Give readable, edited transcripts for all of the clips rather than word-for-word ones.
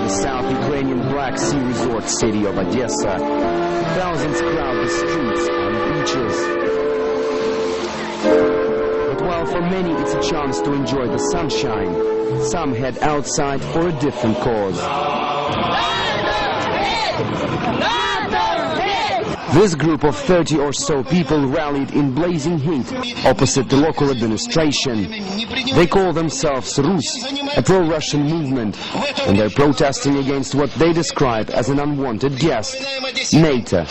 the South Ukrainian Black Sea resort city of Odessa. Thousands crowd the streets and beaches. But while for many it's a chance to enjoy the sunshine, some head outside for a different cause. This group of 30 or so people rallied in blazing heat opposite the local administration. They call themselves Rus, a pro-Russian movement, and they're protesting against what they describe as an unwanted guest, NATO.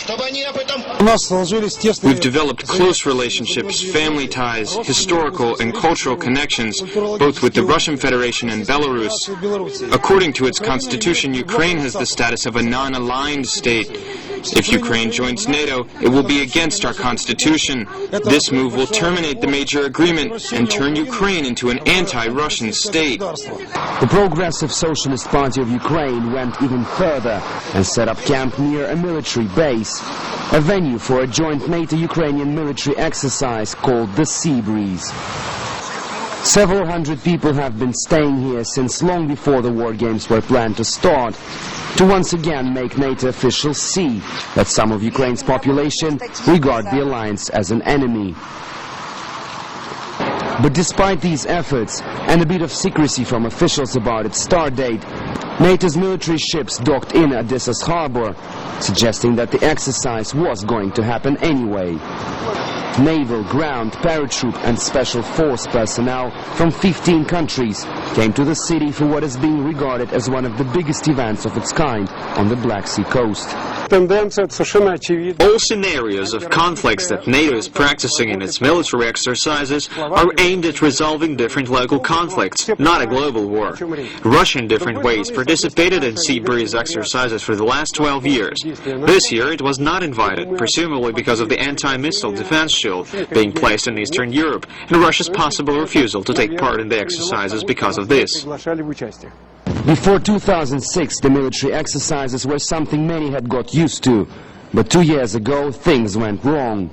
We've developed close relationships, family ties, historical and cultural connections, both with the Russian Federation and Belarus. According to its constitution, Ukraine has the status of a non-aligned state. If Ukraine joins NATO, it will be against our constitution. This move will terminate the major agreement and turn Ukraine into an anti-Russian state. The Progressive Socialist Party of Ukraine went even further and set up camp near a military base, a venue for a joint NATO-Ukrainian military exercise called the Sea Breeze. Several hundred people have been staying here since long before the war games were planned to start, to once again make NATO officials see that some of Ukraine's population regard the alliance as an enemy. But despite these efforts and a bit of secrecy from officials about its start date, NATO's military ships docked in Odessa's harbor, suggesting that the exercise was going to happen anyway. Naval, ground, paratroop and special force personnel from 15 countries came to the city for what is being regarded as one of the biggest events of its kind on the Black Sea coast. All scenarios of conflicts that NATO is practicing in its military exercises are aimed at resolving different local conflicts, not a global war. Russia in different ways participated in Sea Breeze exercises for the last 12 years. This year it was not invited, presumably because of the anti-missile defense shield being placed in Eastern Europe and Russia's possible refusal to take part in the exercises because of this. Before 2006, the military exercises were something many had got used to. But 2 years ago, things went wrong.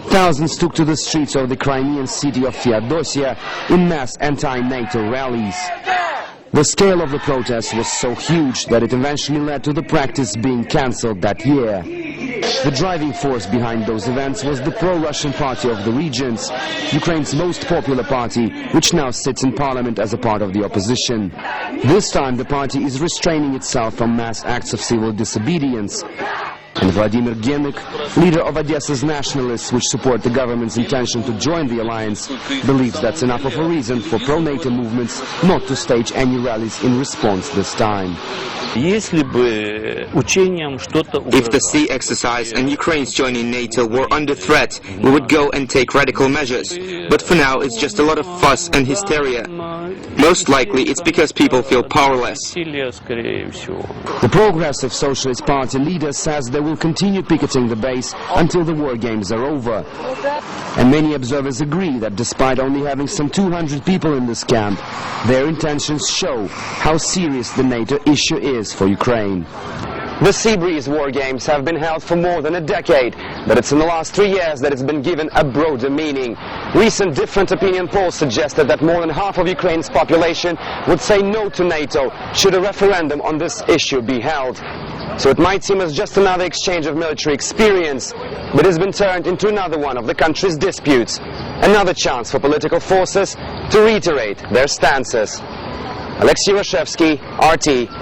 Thousands took to the streets of the Crimean city of Feodosia in mass anti-NATO rallies. The scale of the protest was so huge that it eventually led to the practice being cancelled that year. The driving force behind those events was the pro-Russian party of the regions, Ukraine's most popular party, which now sits in parliament as a part of the opposition. This time the party is restraining itself from mass acts of civil disobedience. And Vladimir Genik, leader of Odessa's nationalists, which support the government's intention to join the alliance, believes that's enough of a reason for pro-NATO movements not to stage any rallies in response this time. If the sea exercise and Ukraine's joining NATO were under threat, we would go and take radical measures. But for now, it's just a lot of fuss and hysteria. Most likely, it's because people feel powerless. The Progressive Socialist Party leader says they will continue picketing the base until the war games are over. And many observers agree that despite only having some 200 people in this camp, their intentions show how serious the NATO issue is for Ukraine. The Sea Breeze war games have been held for more than a decade, but it's in the last 3 years that it's been given a broader meaning. Recent different opinion polls suggested that more than half of Ukraine's population would say no to NATO should a referendum on this issue be held. So it might seem as just another exchange of military experience, but it's been turned into another one of the country's disputes, another chance for political forces to reiterate their stances. Alexei Rashevsky, RT.